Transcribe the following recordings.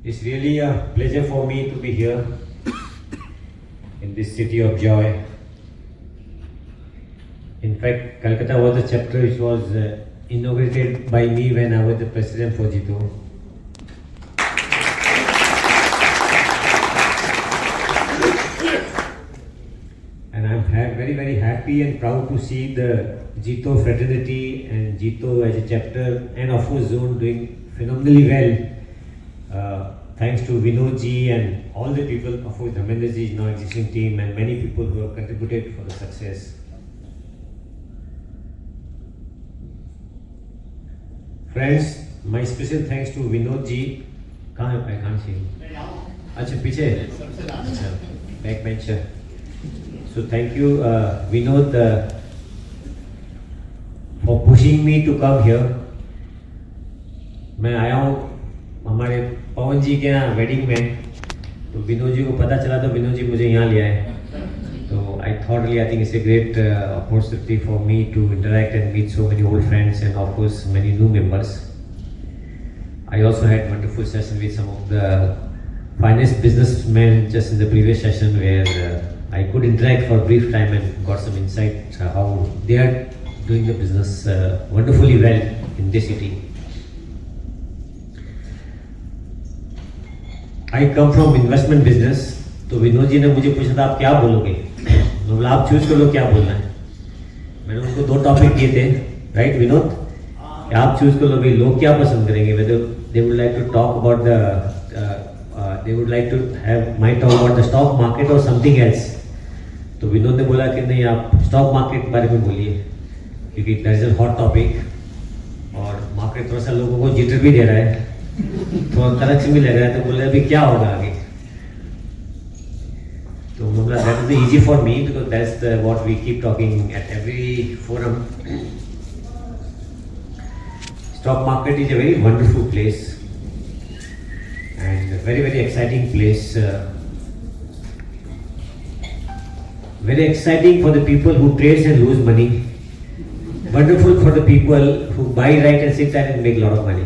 It's really a pleasure for me to be here in this city of joy. In fact, Calcutta was a chapter which was inaugurated by me when I was the president for Jito. And I'm very happy and proud to see the Jito fraternity and Jito as a chapter and of course zone doing phenomenally well. Thanks to Vinod ji and all the people, of course Dharmendra ji is now existing team and many people who have contributed for the success. Friends, my special thanks to Vinod ji. I can't see him. Acha, piche. Backbencher. So thank you Vinod for pushing me to come here. मैं आया हूँ हमारे पवन जी के यहाँ wedding में, तो विनोद जी को पता चला तो विनोद जी मुझे यहाँ ले आए. तो I thought really I think it's a great opportunity for me to interact and meet so many old friends and of course many new members. I also had wonderful session with some of the finest businessmen just in the previous session where I could interact for a brief time and got some insight how they are doing the business wonderfully well in this city. I come from investment business. तो विनोद जी ने मुझे पूछा था आप क्या बोलोगे, मैं बोला आप चूज कर लो क्या बोलना है. मैंने उनको दो टॉपिक दिए थे, राइट विनोद, कि आप चूज कर लो भाई लोग क्या पसंद करेंगे. whether they would like to talk about the they would like to have my talk about the stock market or something else. तो विनोद ने बोला कि नहीं आप स्टॉक मार्केट बारे में बोलिए क्योंकि that is a hot topic और मार्केट थोड़ा सा लोगों को जिटर भी दे रहा है, थोड़ा करक्शन भी लग रहा है. तो बोले अभी क्या होगा आगे. तो बोला that is easy for me because that's what we keep talking at every forum. Stock market is a very wonderful place and very exciting place. Very exciting for the people who trades and lose money. Wonderful for the people who buy right and sit there and make a lot of money.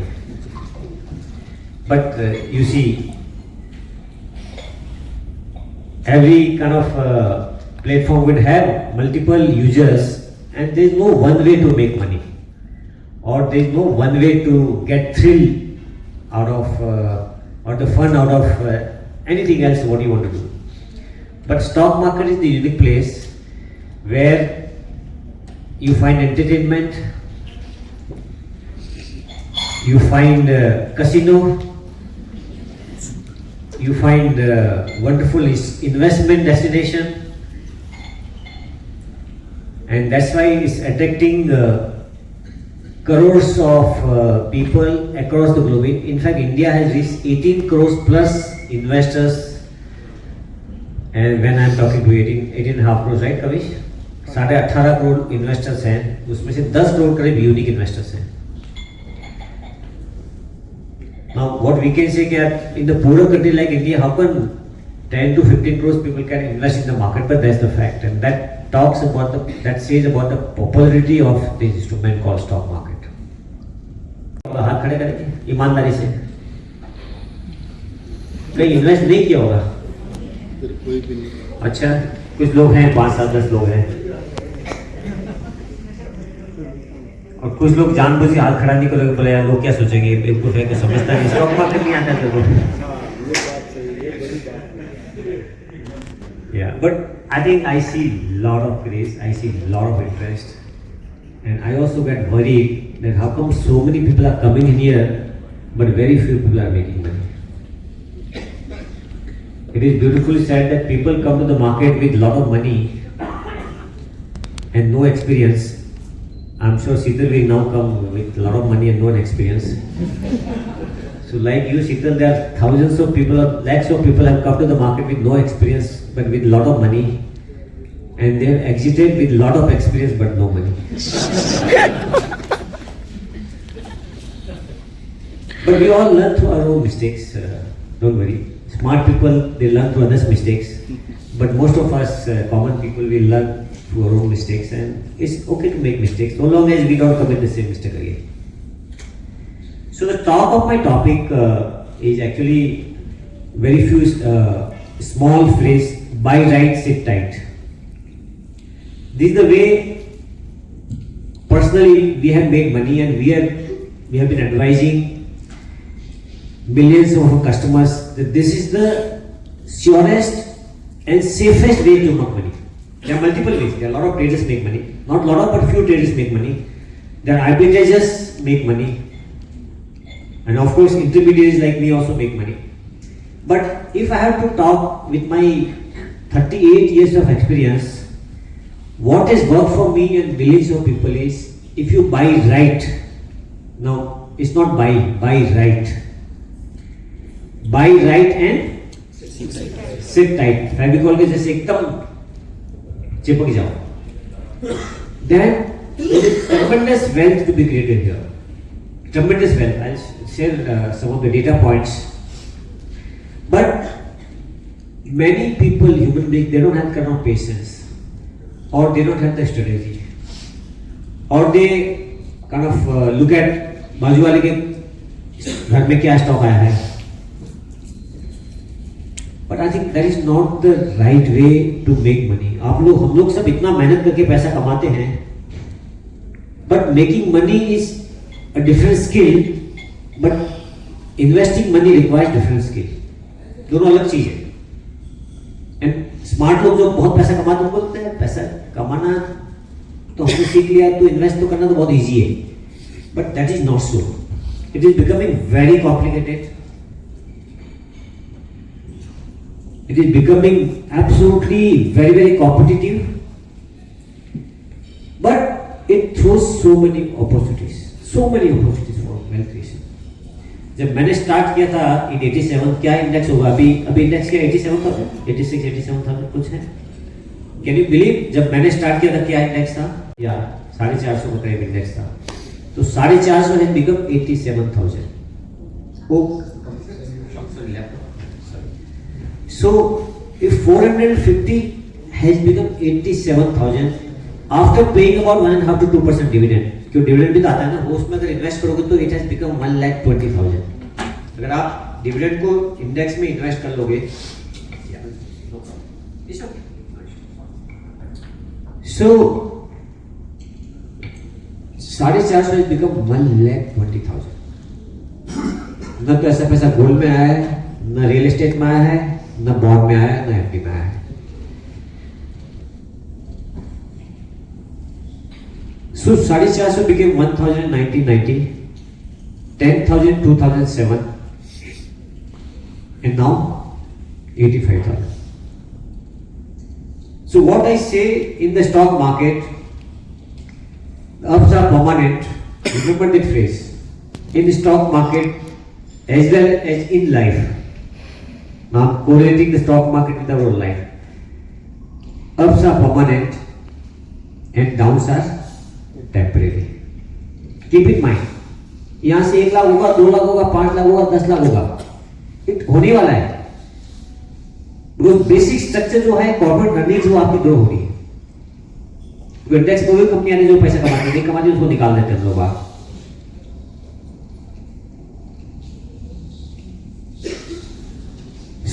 But you see, every kind of platform would have multiple users and there is no one way to make money or there is no one way to get thrill out of or the fun out of anything else what you want to do. But stock market is the unique place where you find entertainment, you find casino, you find wonderful investment destination, and that's why it's attracting crores of people across the globe. In fact, India has reached 18 crores plus investors. And when I'm talking to 18.5 crores, right, Kavish? 18.5 crore investors हैं, उसमें से 10 crore करीब unique investors हैं. Now, what we can say that in the poorer country like India, how come 10 to 15 crores people can invest in the market? But that's the fact, and that talks about that says about the popularity of this instrument called stock market. हाथ खड़े करेंगे ईमानदारी से. कहीं invest नहीं किया होगा? कोई भी नहीं. अच्छा, कुछ लोग हैं 5-7-10 लोग हैं और कुछ लोग जानबूझ के हाथ खड़ा नहीं करेंगे. बोले यार लोग क्या सोचेंगे, बिल्कुल है कि समझता नहीं, स्टॉक मार्केट नहीं आता तेरे को. Yeah, but I think I see lot of craze, I see lot of interest, and I also get worried that how come so many people are coming in here but very few people are making money. It is beautifully said that people come to the market with lot of money and no experience. I'm sure Sital will now come with a lot of money and no experience. So like you Sital, there are thousands of people, lakhs of people have come to the market with no experience but with lot of money, and they have exited with lot of experience but no money. But we all learn through our own mistakes. Don't worry. Smart people, they learn through others' mistakes. But most of us, common people, we learn through our own mistakes, and it's okay to make mistakes, so long as we don't commit the same mistake again. So the top of my topic is actually very few small phrase, buy right, sit tight. This is the way personally we have made money, and we have been advising millions of our customers that this is the surest and safest way to make money. There are multiple ways. There are a lot of traders make money. Not a lot of, but few traders make money. There are arbitrageurs make money. And of course, intermediaries like me also make money. But if I have to talk with my 38 years of experience, what has worked for me and millions of people is, if you buy right, no, it's not buy right. Buy right and sit tight. Fevicol के जैसे एकदम चिपक जाओ. Then there is tremendous wealth to be created here. Tremendous wealth. I'll share some of the data points. But many people, human beings, they don't have kind of patience, or they don't have the strategy, or they kind of look at बाजू वाले के घर में क्या stock आया है. But I think that is not the right way to make money. हम लोग सब इतना मेहनत करके पैसा कमाते हैं, but making money is a different skill, but investing money requires different skill. दोनों अलग चीज है. एंड स्मार्ट लोग जो बहुत पैसा कमाते हैं, बोलते हैं पैसा कमाना तो हमने सीख लिया, तो इन्वेस्ट तो करना तो बहुत इजी है. But that is not so. It is becoming very complicated. It is becoming absolutely very competitive, but it throws so many opportunities for wealth creation. जब मैंने स्टार्ट किया था in 87, क्या इंडेक्स होगा अभी इंडेक्स क्या 87,000, 86, 87,000 कुछ है. Can you believe जब मैंने स्टार्ट किया था क्या इंडेक्स था? या 450 का करीब इंडेक्स था. तो 450 has become 87,000. So if 450 has become 87,000 after paying about 1.5 to 2% dividend, क्यों डिविडेंड भी तो आता है ना, वो उसमें अगर इन्वेस्ट करोगे तो it has become 1,20,000. अगर आप डिविडेंड को इंडेक्स में इन्वेस्ट कर लोगे, so 450 has become 1,20,000. न तो ऐसा पैसा गोल्ड में आया है, न रियल एस्टेट में आया है, न बॉन्ड में आया, न एफडी में आया. So 450 became 1,000 in 1990, 10,000 in 2007, and now 85,000. So what I say in the stock market, ups are permanent. Remember that phrase. In the stock market as well as in life. Now I'm correlating the stock market with our life. Ups are permanent and downs are temporary. Keep in mind. यहाँ से 1 लाख होगा, 2 लाख होगा, 5 लाख होगा, 10 लाख होगा. It होने वाला है. Because basic structure जो है कॉर्पोरेट अर्निंग्स वो आपकी ग्रो हो रही है. इंडेक्स में भी कंपनियां जो पैसा कमाती नहीं कमाती उसको निकाल देते हैं लोग.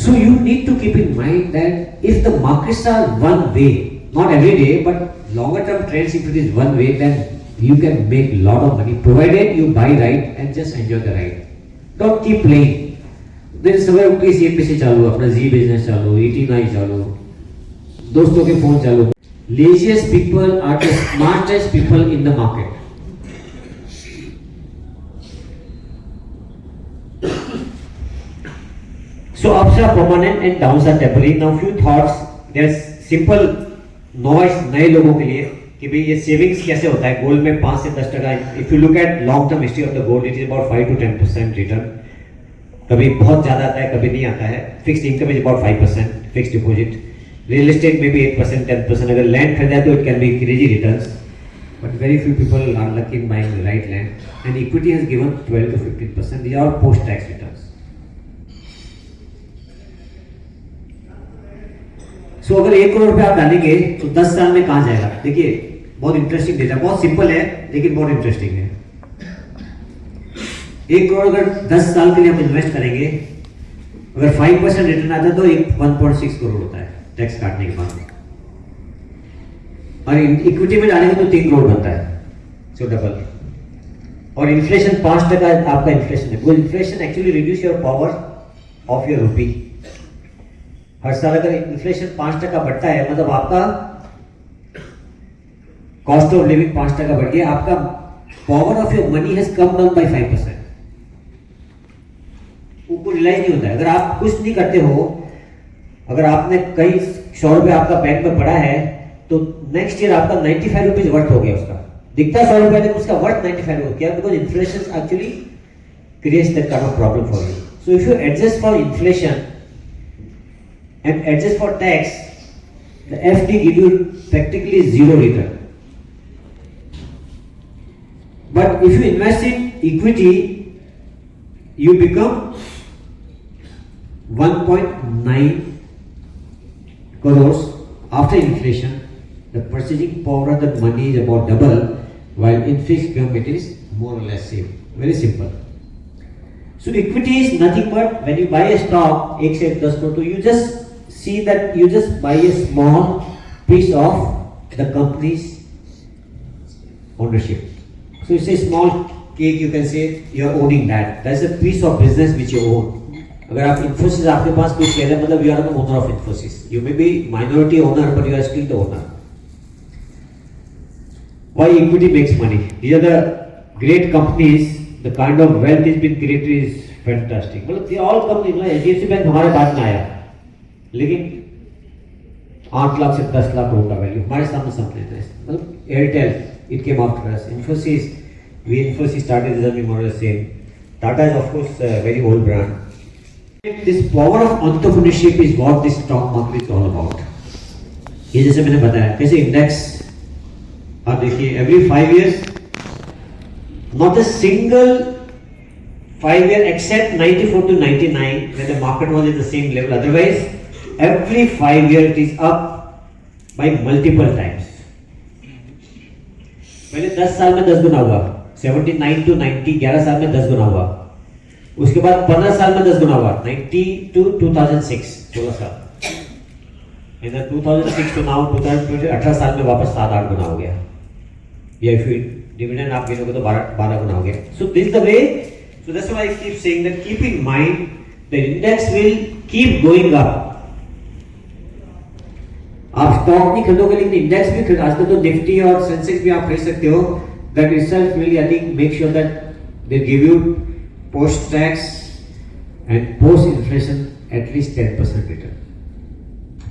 So you need to keep in mind that if the markets are one way, not every day, but longer term trends, if it is one way, then you can make a lot of money, provided you buy right and just enjoy the ride. Don't keep playing. Then सवेरे उठ के CNBC चालू, अपना Z business चालू, ET9 चालू, दोस्तों के phone चालू. Laziest people are the smartest people in the market. So ups are permanent and downs are temporary. Now few thoughts. There's simple noise नए लोगों के लिए कि भाई ये सेविंग्स कैसे होता है. गोल्ड में 5 से 10%. If you look at long term history of the gold, it is about 5 to 10% return. कभी बहुत ज़्यादा आता है, कभी नहीं आता है. Fixed income is about 5%. Fixed deposit. Real estate में भी 8%, 10%. अगर land खरीदा तो it can be crazy returns. But very few people are lucky in buying the right land. And equity has given 12 to 15%. These are post tax returns. सो अगर 1 करोड़ रुपए आप डालेंगे तो 10 साल में कहां जाएगा. देखिए बहुत इंटरेस्टिंग डेटा, बहुत सिंपल है लेकिन बहुत इंटरेस्टिंग है. 1 करोड़ अगर 10 साल के लिए हम इन्वेस्ट करेंगे, अगर 5% रिटर्न आता है तो 1.6 करोड़ होता है टैक्स काटने के बाद, और इक्विटी में डालेंगे तो 3 करोड़ बनता है, सो डबल। और इन्फ्लेशन 5% आपका इन्फ्लेशन है, वो inflation actually reduce your power of your rupee. हर साल अगर इन्फ्लेशन 5% बढ़ता है, मतलब आपका कॉस्ट ऑफ लिविंग 5% बढ़ गया, आपका power of your money has come down by 5%। वो रियलाइज नहीं होता है। अगर आप कुछ नहीं करते हो, अगर आपने कई 100 रुपए आपका बैंक में पड़ा है, तो नेक्स्ट ईयर आपका 95 रुपीज वर्थ हो गया, उसका दिखता 100 रुपए लेकिन उसका वर्थ 95 हो गया, because inflation actually creates that kind of problem for you. So if you adjust for inflation and adjust for tax, the FD give you practically zero return. But if you invest in equity, you become 1.9 crores after inflation. The purchasing power of the money is about double, while in fixed income it is more or less same. Very simple. So equity is nothing but when you buy a stock, 1 से 10 crore, you just see that you just buy a small piece of the company's ownership. So it's a small cake, you can say you are owning that. That's a piece of business which you own. अगर आप Infosys आपके पास कोई share है, मतलब you are the owner of Infosys. You may be minority owner, but you are still the owner. Why equity makes money? These are the great companies. The kind of wealth is been created is fantastic. मतलब they all companies, मतलब HDFC bank हमारे बाद में आया, लेकिन 8 लाख से 10 लाख करोड़ का value हमारे सामने थे। मतलब Airtel, it came after us, Infosys started as a more same. Tata is of course a very old brand. This power of entrepreneurship is what this stock market is all about. ये जैसे मैंने बताया, कैसे index आप देखिए, every 5 years, not a single 5 year except 94 to 99 when the market was at the same level. Otherwise, every 5 year it is up by multiple times. पहले 10 साल में 10 गुना हुआ, 79 to 90 11 साल में 10 गुना हुआ, उसके बाद 15 साल में 10 गुना हुआ, 90 to 2006 16 साल, इधर 2006 to now 2020 18 साल में वापस 7-8 गुना हो गया, या फिर डिविडेंड आप गिनोगे तो 12 गुना हो गया. So this is the way. So that's why I keep saying that keep in mind the index will keep going up. आप स्टॉक नहीं खरीदोगे लेकिन इंडेक्स भी खरीद, आजकल तो निफ्टी और सेंसेक्स भी आप खरीद सकते हो. That itself will, I think, make sure that they give you post tax and post inflation at least 10% return.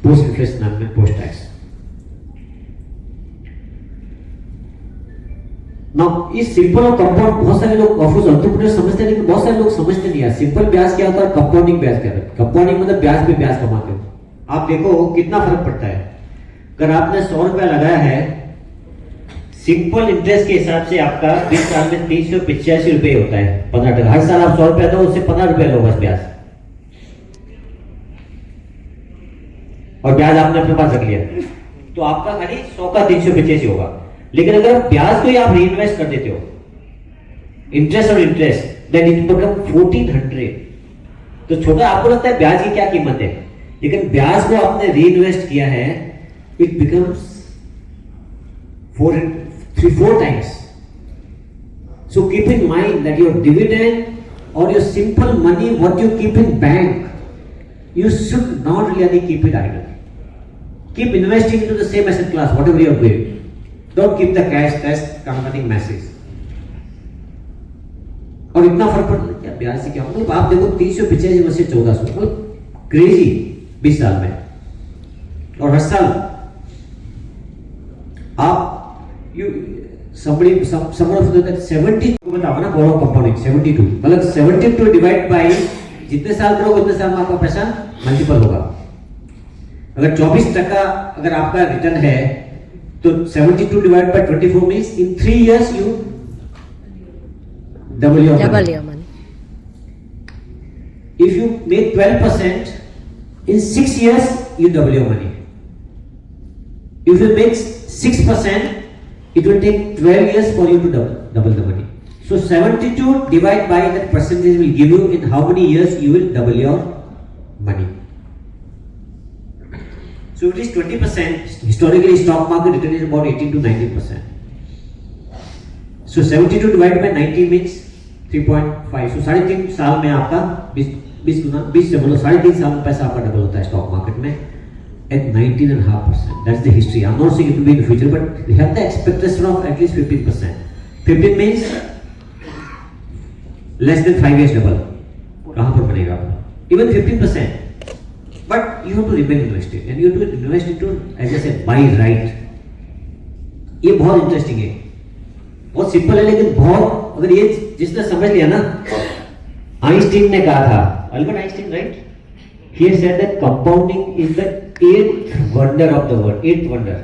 Post inflation and post tax. Now, इस सिंपल और कंपाउंड बहुत सारे लोग ऑफकोर्स एंटरप्रेन्योर समझते हैं, लेकिन बहुत सारे लोग समझते नहीं है. सिंपल ब्याज क्या होता है, कंपाउंडिंग ब्याज क्या होता है. कंपाउंडिंग मतलब ब्याज पे ब्याज कमाते हो. आप देखो कितना फर्क पड़ता है. अगर आपने 100 रुपया लगाया है, सिंपल इंटरेस्ट के हिसाब से आपका 20 साल में 385 रुपए होता है, 15%. हर साल आप 100 रुपया दो, उससे 15 रुपया लो बस ब्याज, और ब्याज आपने अपने पास रख लिया, तो आपका खाली 100 का 385 होगा. लेकिन अगर ब्याज को ही आप रीइन्वेस्ट कर देते हो, इंटरेस्ट और इंटरेस्ट, देन इट बिकम 1400. तो छोटा आपको लगता है ब्याज की क्या कीमत है, लेकिन ब्याज को आपने रीइन्वेस्ट किया है, it becomes 4 times. So keep in mind that your dividend or your simple money, what you keep in bank, you should not really keep it idle. Keep investing into the same asset class, whatever you are doing. Don't keep the cash, that's converting masses. और इतना फर्क पड़ता है क्या ब्याज से, क्या मतलब आप देखो 385 में से 1400, मतलब क्रेजी 20 साल में. और हर साल आप somebody of that 70 बताओ ना, बोरो कंपाउंडिंग 72, मतलब 72 डिवाइड बाय जितने साल करोगे उतने साल में आपका पैसा मल्टीपल होगा. अगर 24% अगर आपका रिटर्न है, तो 72 divide by 24 means in 3 years you double your money. If you make 12%, in 6 years you double your money. If you make 6%, it will take 12 years for you to double the money. So 72 divided by that percentage will give you in how many years you will double your money. So it is 20%. Historically, stock market return is about 18 to 19%. So 72 divided by 90 means 3.5. So 3.5 साल में आपका 20 गुना 20 से बोलो 3.5 साल में पैसा आपका double होता है स्टॉक मार्केट में at 19.5%. That's the history. I'm not saying it will be in the future, but we have the expectation of at least 15%. 15 means less than 5 years double. कहाँ पर बनेगा आपका? Even 15%. But you have to remain invested and you have to invest into, as I said, buy right. ये बहुत interesting है, बहुत simple है, लेकिन बहुत अगर ये जिसने समझ लिया ना, आइंस्टीन ने कहा था, Albert Einstein, right? He said that compounding is the eighth wonder of the world. Eighth wonder.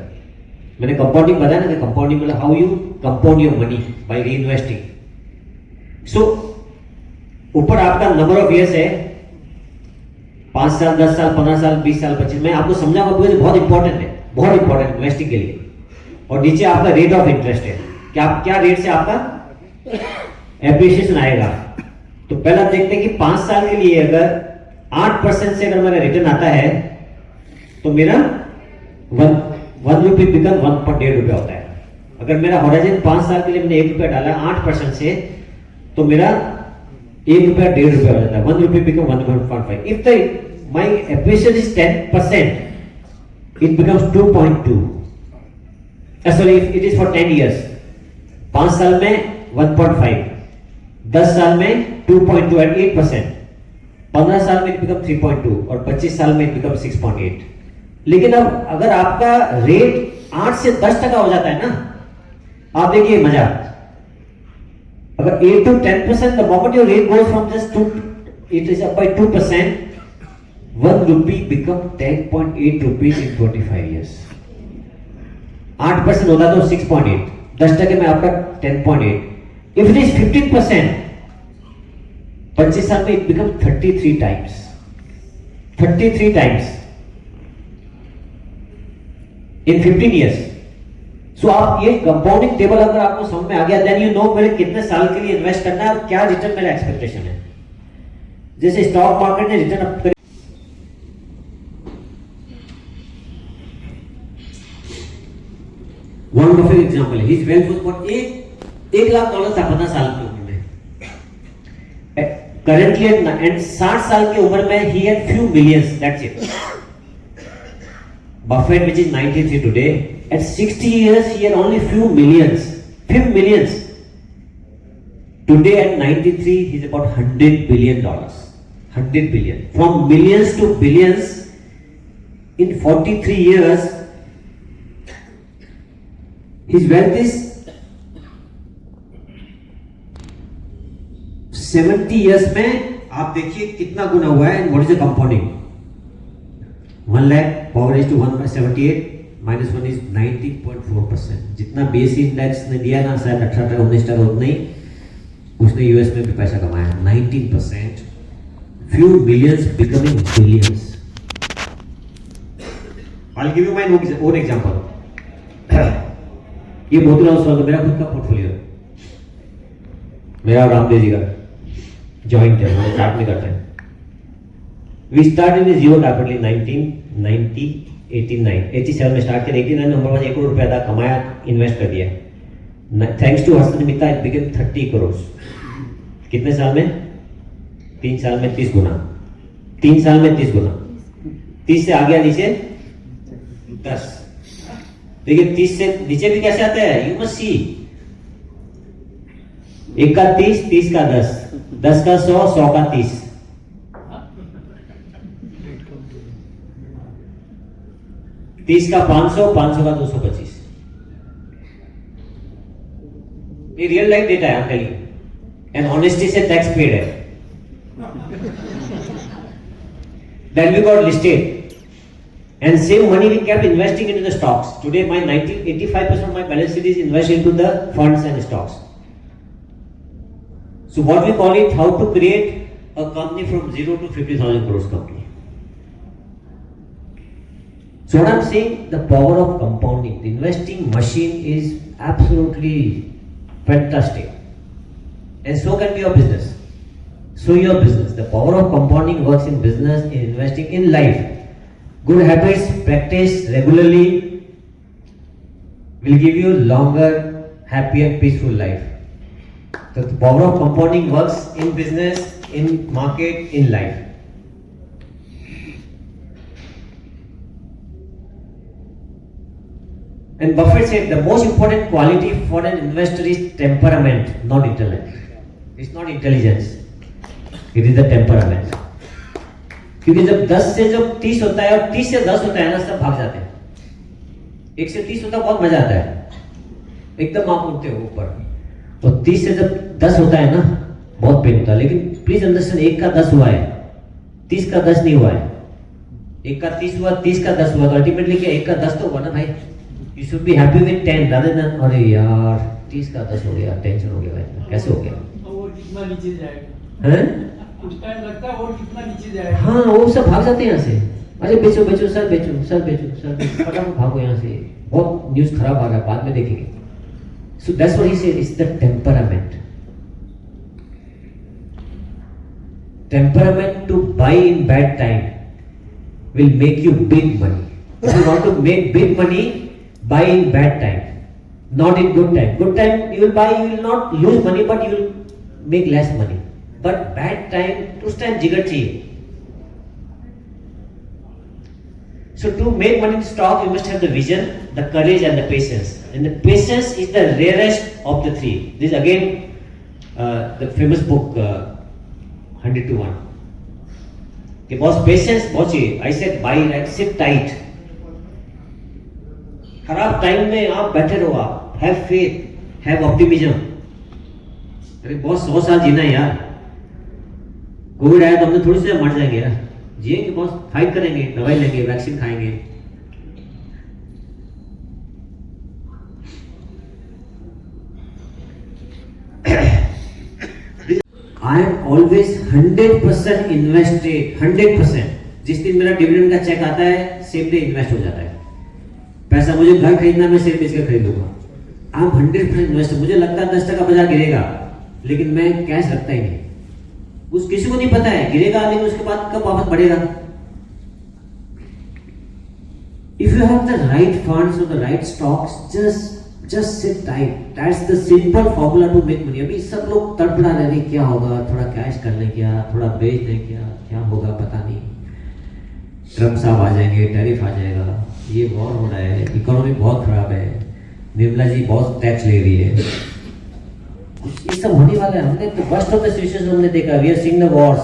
मैंने compounding बताया ना, कि compounding मतलब how you compound your money by reinvesting. So ऊपर आपका नंबर ऑफ इयर्स है, 5 साल, 10 साल, 15 साल, 20 साल, 25। मैं आपको समझाऊंगा बिकॉज़ बहुत इंपॉर्टेंट है, बहुत इंपॉर्टेंट इन्वेस्टिंग के लिए। और नीचे आपका रेट ऑफ इंटरेस्ट है कि आप क्या रेट से आपका एप्रिसिएशन आएगा। तो पहला देखते हैं कि 5 साल के लिए अगर 8% से अगर मेरा रिटर्न आता है तो मेरा 1 रुपये बिकम 1.8 रुपया होता है। अगर मेरा होराइजन 5 साल के लिए मैंने 1 रुपया डाला 8% से, तो मेरा 1 रुपया 1.5 रुपया हो जाता है। 1 रुपये become 1.5। If the my appreciation is 10%, it becomes 2.2. Sorry, if it is for 10 years, 5 साल में 1.5, 10 साल में 2.2 at 8%, 15 साल में it becomes 3.2 और 25 साल में it becomes 6.8। लेकिन अब अगर आपका रेट 8 से 10% हो जाता है ना, आप देखिए मजा। अगर 8 to 10%, the moment your rate goes from just 2, it is up by 2%, 1 rupee become 10.8 rupees in 25 years. 8% होता तो 6.8, 10% में आपका 10.8। If it is 15%, 25 साल में it becomes 33 times, 33 times in 15 years. So आप ये कंपाउंडिंग टेबल अगर आपको समझ में आ गया, देन यू नो मेरे कितने साल के लिए इन्वेस्ट करना है और क्या रिटर्न मेरा एक्सपेक्टेशन है। जैसे स्टॉक मार्केट ने रिटर्न अप कर वंडरफुल एग्जांपल है। His wealth was about $1 lakh था 15 साल की उम्र में। करंटली एंड 60 साल की उम्र में he had few millions, that's it. Buffett, which is 93 today, at 60 years he had only few millions. Today at 93 he's about $100 billion. 100 billion. From millions to billions in 43 years. His wealth is 70 years में आप देखिए कितना गुना हुआ है। And what is the compounding? 1 lakh power is to 1/78 minus 1 is 90.4%। जितना base index ने दिया ना, शायद 18-19 उतना ही उसने यूएस में भी पैसा कमाया। 19%, few millions becoming billions। I'll give you my own example। ये मोतीलाल ओसवाल का मेरा खुद का पोर्टफोलियो है, मेरा रामदेव जी का जॉइंट है, हम स्टार्ट नहीं करते हैं। We started with zero capital in 1987 में स्टार्ट किया। 89 में हमारे पास 1 करोड़ रुपया था, कमाया, इन्वेस्ट कर दिया। Thanks to Hasan Mitta it became 30 crore. कितने साल में? 3 साल में 30 गुना। 3 साल में 30 गुना। 30 से आ गया नीचे 10। देखिए 30 से नीचे भी कैसे आता है, यू मस्ट सी। 1 का 30, 30 का 10, 10 का 100, 100 का 30, 30 का 500, 500 का 225। ये रियल लाइफ डेटा है, टेलिंग एंड ऑनेस्टी से टैक्स पेड है। Then we got listed and same money we kept investing into the stocks. Today my 85% of my balance sheet is invested into the funds and stocks. So what we call it, how to create a company from 0 to 50,000 crores company. So what I'm saying, the power of compounding, the investing machine is absolutely fantastic. and so can be your business. So your business, the power of compounding works in business, in investing, in life. Good habits practiced regularly will give you longer, happy and peaceful life. So the power of compounding works in business, in market, in life. And Buffett said the most important quality for an investor is temperament, not intellect. It's not intelligence. It is the temperament. क्योंकि जब 10 से जब 30 होता है और 30 से 10 होता है ना, सब भाग जाते हैं. 1 से 30 होता है, बहुत मजा आता है, एकदम आप उठते हो ऊपर. और 30 से जब 10 होता है ना, बहुत पेन होता है. लेकिन प्लीज अंडरस्टैंड, 1 का 10 हुआ है, 30 का 10 नहीं हुआ है. 1 का 30 हुआ, 30 का 10 हुआ, तो अल्टीमेटली क्या 1 का 10 तो हुआ ना भाई. You should be happy with 10 rather than अरे यार 30 का 10 हो गया, टेंशन हो गया भाई, कैसे हो गया. और कितना नीचे जाएगा, हैं? कुछ टाइम लगता है और कितना नीचे जाएगा. हाँ, वो सब भाग जाते हैं यहाँ से. अरे बेचो बेचो सर, बेचो सर, बेचो सर, बेचो, फटाफट भागो यहाँ से, बहुत न्यूज खराब आ रहा है, बाद में देखेंगे. So that's what he said, it's the temperament. Temperament to buy in bad time will make you big money. If you want to make big money, buy in bad time, not in good time. Good time you will buy, you will not lose money, but you will make less money. But bad time, उस time जिगर चाहिए. So to make money in stock, you must have the vision, the courage, and the patience. And the patience is the rarest of the three. This is again the famous book 100 to 1. कि बहुत patience बहुत चाहिए. I said buy, right? Sit tight. खराब time में आप बैठे रहो, आप हैव फेथ, हैव ऑप्टिमिज्म. अरे बहुत 100 साल जीना है यार. कोविड आया तो हमने थोड़ी सी मर जाएंगे यार, जिएंगे, बहुत फाइट करेंगे, दवाई लेंगे, वैक्सीन खाएंगे. I am always 100% invested, 100%. जिस दिन मेरा डिविडेंड का चेक आता है, सेम डे इन्वेस्ट हो जाता है. पैसा मुझे घर खरीदना, मैं शेयर बेच कर खरीद लूंगा. I am 100% investor. मुझे लगता है 10% बाजार गिरेगा, लेकिन मैं कैश रखता ही नहीं. उस किसी को नहीं पता है गिरेगा, लेकिन उसके बाद कब वापस बढ़ेगा. If you have the right funds और the right stocks, just sit tight. That's the simple formula to make money. अभी सब लोग तड़पड़ा रहे हैं, क्या होगा, थोड़ा कैश कर लें क्या, थोड़ा बेच दें क्या होगा पता नहीं. ट्रम्प साहब आ जाएंगे, टैरिफ आ जाएगा, ये वॉर हो रहा है, इकोनॉमी बहुत खराब है, निर्मला जी बहुत टैक्स ले रही है, ये सब होने वाला है. हमने तो वर्स्ट ऑफ द सिचुएशन हमने देखा. We are seeing the wars,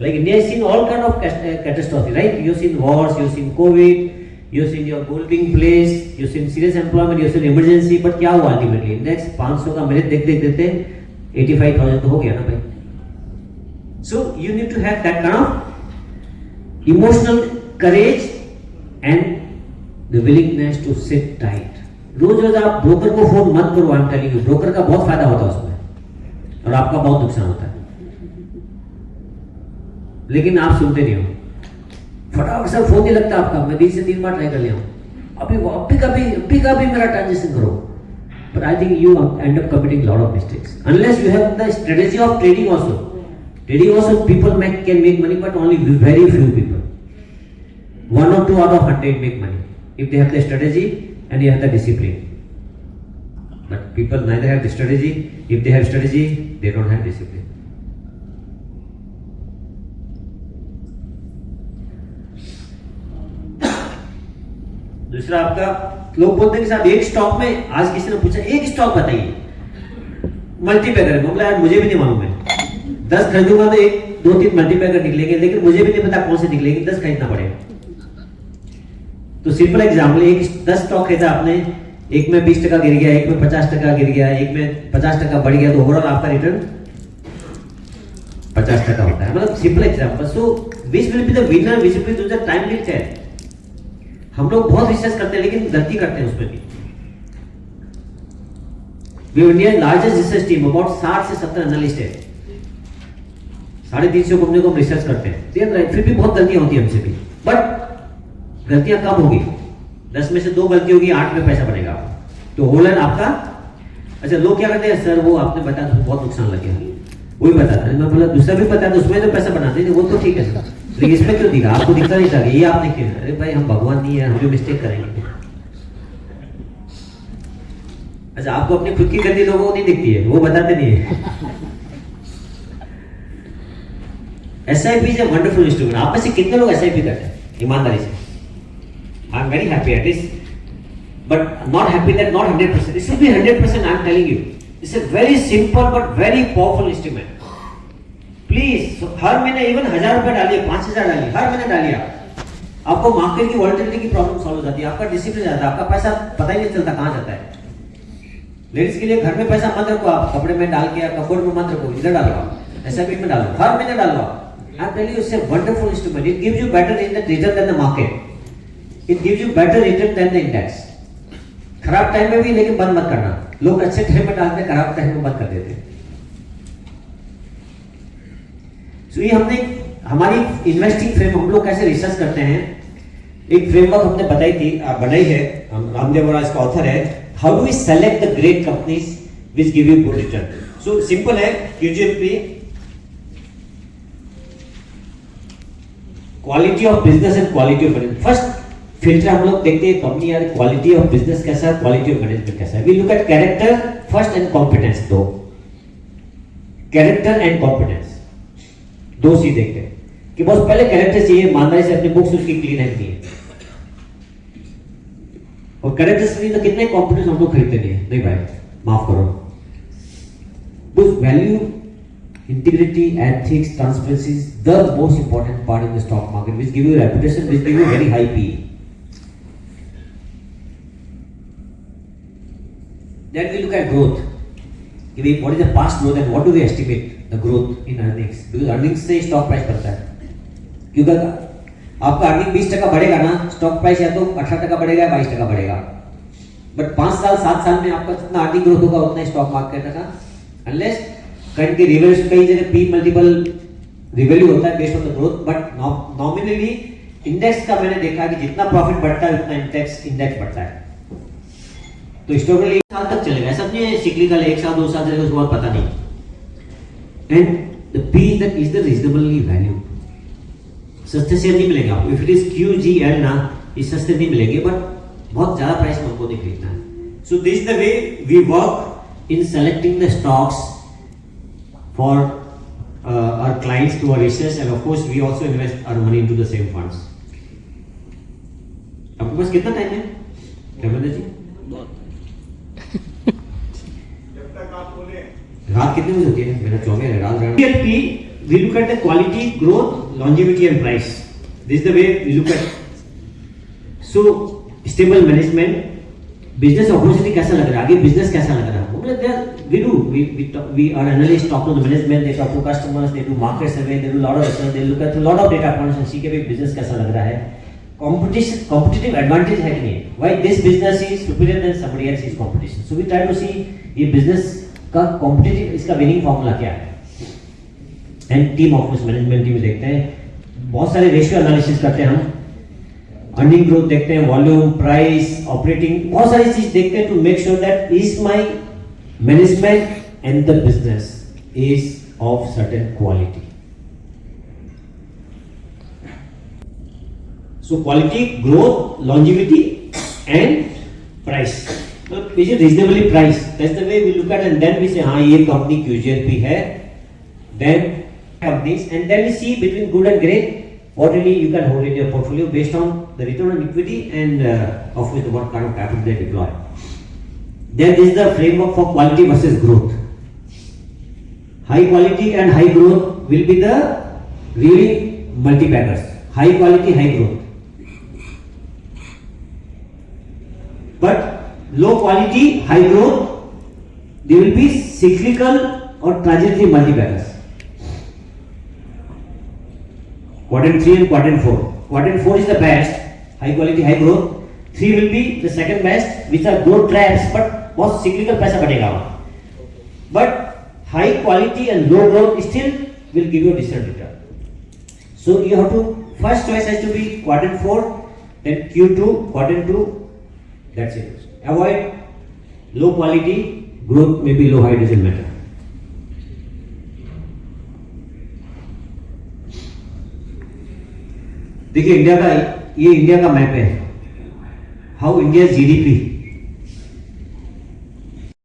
like India is seeing all kind of catastrophe, right. You seen wars, you seen COVID, you seen your gold being placed, you seen serious employment, you seen emergency. But क्या हुआ ultimately, index 500 का मेरे देखते 85,000 तो हो गया ना भाई. So you need to have that kind of emotional courage and the willingness to sit tight. रोज आप ब्रोकर को फोन मत करो. I am telling you, broker का बहुत फायदा होता है उसमें और आपका बहुत नुकसान होता है. लेकिन आप सुनते नहीं हो. फटाफट से फोन नहीं लगता आपका. मैं 2 से 3 बार ट्राई कर लिया हूं. अभी का भी मेरा ट्रांजेक्शन करो. But I think you and up committing lot of mistakes unless you have the strategy of trading also. Trading also people can make money, but only very few people. 1 or 2 out of 100 make money if they have the strategy and they have the discipline. But people neither have the strategy. If they have strategy, they don't have discipline. दूसरा आपका, लोग बोलते हैं कि साहब एक stock में, आज किसी ने पूछा एक स्टॉक बताइए मल्टीपैकर. मैं बोला यार मुझे भी नहीं मालूम है. 10 खरीदूंगा तो 1, 2, 3 मल्टीपैकर निकलेंगे, लेकिन मुझे भी नहीं पता कौन से निकलेंगे. 10 खरीदना पड़ेगा. तो सिंपल एग्जाम्पल, एक 10 स्टॉक खरीदा आपने, एक में 20% गिर गया, एक में 50% गिर गया, एक में 50% बढ़ गया, तो ओवरऑल आपका रिटर्न 50% होता है. मतलब simple example. So which will be the winner, which will be the time will tell. हम लोग बहुत रिसर्च करते हैं, लेकिन गलती करते हैं उसमें भी. We India largest research team, about 60 से 70 एनालिस्ट है. 350 को हम रिसर्च करते हैं. फिर भी बहुत गलतियां होती है हमसे भी. बट गलतियां कम होगी, 10 में से 2 गलती होगी, 8 में पैसा बनेगा. तो होल एंड आपका अच्छा लोग क्या करते हैं सर वो आपने बताया तो बहुत नुकसान लग गया, वही बताता है। मैं बोला दूसरा भी बताया तो उसमें तो पैसा बनाते हैं, वो तो ठीक है सर, लेकिन इसमें क्यों दिखा, आपको दिखता नहीं था कि ये आपने क्यों? अरे भाई हम भगवान नहीं है, हम जो मिस्टेक करेंगे। अच्छा आपको अपनी खुद की गलती लोगों को नहीं दिखती है, वो बताते नहीं है। SIP is a wonderful instrument. आप में से कितने लोग SIP करते हैं ईमानदारी से? I am very happy at this, but not happy that not 100%, it should be 100%। I am telling you, it's a very simple but very powerful instrument. Please हर महीने इवन 1000 रुपए डालिए, 5000 डालिए, हर महीने डालिए। आपको मार्केट की वॉलेटिलिटी की प्रॉब्लम सॉल्व हो जाती है, आपका डिसिप्लिन जाता है, आपका पैसा पता ही नहीं चलता कहां जाता है। लेडीज के लिए घर में पैसा मत रखो, आप कपड़े में डाल के कपबोर्ड में मत रखो, इधर डालो, SIP में डालो, हर महीने डालो। I am telling you, it's a wonderful instrument. It gives you better return than the market. It gives you better return than the index. खराब टाइम में भी लेकिन बंद मत करना। लोग अच्छे टाइम में डालते हैं, खराब टाइम में बंद कर देते हैं। So ये हमने हमारी इन्वेस्टिंग फ्रेम हम लोग कैसे रिसर्च करते हैं, एक फ्रेमवर्क हमने बनाई है, रामदेव बरा इसका ऑथर है। How do we select the great companies which give you good return? So simple है, QGMP quality of business and quality of management. First filter हम लोग देखते हैं कंपनी यार क्वालिटी ऑफ बिजनेस कैसा है, क्वालिटी ऑफ मैनेजमेंट कैसा है। We look at character first and competence. दो कैरेक्टर एंड कॉम्पिटेंस दो चीज देखते हैं कि बस पहले कैरेक्टर चाहिए, ईमानदारी से अपनी बुक्स उसकी क्लीन है नहीं है, और कैरेक्टर से नहीं तो कितने कॉम्पिटेंस हमको खरीदते नहीं भाई, माफ करो। Book value, integrity, ethics, transparency is the most important part in the stock market, which give you reputation, which give you very high PE. Then we look at growth. What is the past growth and what do we estimate the growth in earnings? Because earnings से stock price बढ़ता है। क्योंकि आपका earning 20% बढ़ेगा ना, stock price या तो 18% बढ़ेगा, 22% बढ़ेगा। बट 5 साल 7 साल में आपका जितना अर्निंग ग्रोथ होगा उतना स्टॉक मार्केट का, अनलेस करंट की रिवैल्यूएशन कई जगह P मल्टीपल रिवैल्यू होता है based on the growth, but nominally index का मैंने देखा कि जितना प्रॉफिट बढ़ता है उतना इंडेक्स बढ़ता है। तो हिस्टोरिकली 1 साल तक चलेगा, ऐसा नहीं है सिक्लिकल 1 साल 2 साल चलेगा उसके बाद पता नहीं। And the P that is the reasonably value. सस्ते शेयर नहीं मिलेंगे आपको, इफ इट इज QGL ना, ये सस्ते नहीं मिलेंगे, बट बहुत ज्यादा प्राइस में हमको नहीं खरीदना है। So this is the way we work in selecting the stocks for our clients to our research, and of course we also invest our money into the same funds. आपके पास कितना time है रविंद्र जी? जब तक आप बोले। रात कितने बजे होती है? मेरा 24 है रात। QGMP we look at the quality, growth, longevity and price. This is the way we look at. So stable management, business opportunity कैसा लग रहा है, आगे बिजनेस कैसा लग रहा है? We our analysts talk to the management, they talk to customers, they do market survey, they do lot of research, they look at a lot of data points and see कि business कैसा लग रहा है, competitive advantage है कि नहीं, why this business is superior than somebody else's competition. So we try to see ये business का competitive इसका winning formula क्या है, and team of management team देखते हैं, बहुत सारे रेशियो एनालिसिस करते हैं हम, अर्निंग ग्रोथ देखते हैं, वॉल्यूम, प्राइस, ऑपरेटिंग, बहुत सारी चीज देखते हैं to make sure that is my management and the business is of certain quality. So quality, growth, longevity and price. Is it reasonably price? That's the way we look at, and then we say हाँ ये company QGMP है, देन companies, and then we see between good and great what really you can hold in your portfolio based on the return on equity and of course what kind of capital they deploy. Then this is the framework for quality versus growth. High quality and high growth will be the really multi-baggers. High quality, high growth. But low quality, high growth, they will be cyclical or trajectory multi-baggers. Quadrant 3 and quadrant 4. Quadrant 4 is the best, high quality, high growth. 3 will be the second best, which are growth traps, but बहुत cyclical पैसा बढ़ेगा वहाँ. But high quality and low growth still will give you a decent return. So you have to, first choice has to be quadrant 4, then Q2, quadrant 2. That's it. Avoid low quality, growth may be low, high, doesn't matter. देखिए India का map है, how India GDP